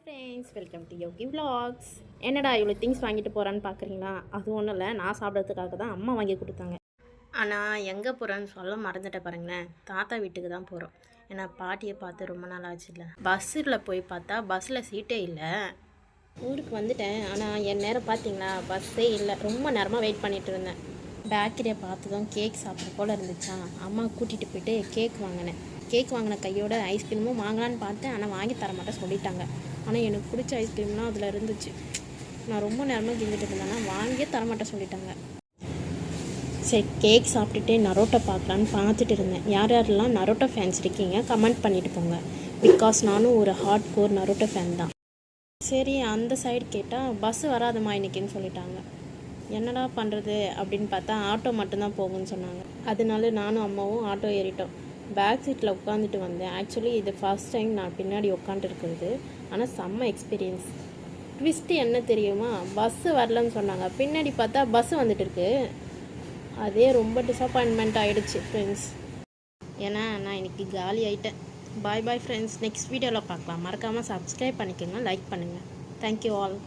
Friends, welcome to Yogi vlogs. என்னடா இவ்வளோ things வாங்கிட்டு போகிறான்னு பார்க்குறீங்களா? அது ஒன்றும் இல்லை, நான் சாப்பிட்றதுக்காக தான் அம்மா வாங்கி கொடுத்தாங்க. ஆனால் எங்கே போகிறேன்னு சொல்ல மறந்துட்டேன் பாருங்களேன். தாத்தா வீட்டுக்கு தான் போகிறோம். ஏன்னா பாட்டியை பார்த்து ரொம்ப நாள் ஆச்சு இல்லை. பஸ்ஸில் போய் பார்த்தா பஸ்ஸில் சீட்டே இல்லை. ஊருக்கு வந்துட்டேன், ஆனால் என் நேரம் பார்த்தீங்களா பஸ்ஸே இல்லை. ரொம்ப நேரமாக வெயிட் பண்ணிகிட்டு இருந்தேன். பேக்கரியை பார்த்ததும் கேக் சாப்பிட்ற போல் இருந்துச்சா, அம்மா கூட்டிகிட்டு போயிட்டு கேக் வாங்கினேன். கேக் வாங்கின கையோட ஐஸ்கிரீமும் வாங்கலான்னு பார்த்தேன், ஆனால் வாங்கி தர மாட்டேன் சொல்லிட்டாங்க. ஆனால் எனக்கு பிடிச்ச ஐஸ்கிரீம்லாம் அதில் இருந்துச்சு. நான் ரொம்ப நேரமாக கிஞ்சிட்டு இருந்தேன்னா வாங்கியே தரமாட்டேன் சொல்லிட்டாங்க. சரி, கேக் சாப்பிட்டுட்டே நரோட்டோ பார்க்கலான்னு பார்த்துட்டு இருந்தேன். யார் யாரெல்லாம் நரோட்டோ ஃபேன்ஸ் இருக்கீங்க கமெண்ட் பண்ணிட்டு போங்க. பிகாஸ் நானும் ஒரு ஹார்ட் கோர் நரோட்டோ ஃபேன் தான். சரி, அந்த சைடு கேட்டால் பஸ்ஸு வராதுமா இன்றைக்கின்னு சொல்லிட்டாங்க. என்னடா பண்ணுறது அப்படின்னு பார்த்தா ஆட்டோ மட்டும்தான் போகும்னு சொன்னாங்க. அதனால நானும் அம்மாவும் ஆட்டோ ஏறிட்டோம். பேக் சீட்டில் உட்காந்துட்டு வந்தேன். ஆக்சுவலி இது ஃபர்ஸ்ட் டைம் நான் பின்னாடி உட்காந்துருக்குறது. ஆனால் செம்ம எக்ஸ்பீரியன்ஸ். ட்விஸ்ட்டு என்ன தெரியுமா, பஸ்ஸு வரலன்னு சொன்னாங்க, பின்னாடி பார்த்தா பஸ்ஸு வந்துட்டு இருக்கு. அதே ரொம்ப டிசப்பாயின்மெண்ட் ஆகிடுச்சு ஃப்ரெண்ட்ஸ். ஏன்னா நான் இன்றைக்கி காலி ஆகிட்டேன். பாய் பாய் ஃப்ரெண்ட்ஸ், நெக்ஸ்ட் வீடியோவில் பார்க்கலாம். மறக்காமல் சப்ஸ்கிரைப் பண்ணிக்கோங்க, லைக் பண்ணுங்கள். Thank you all.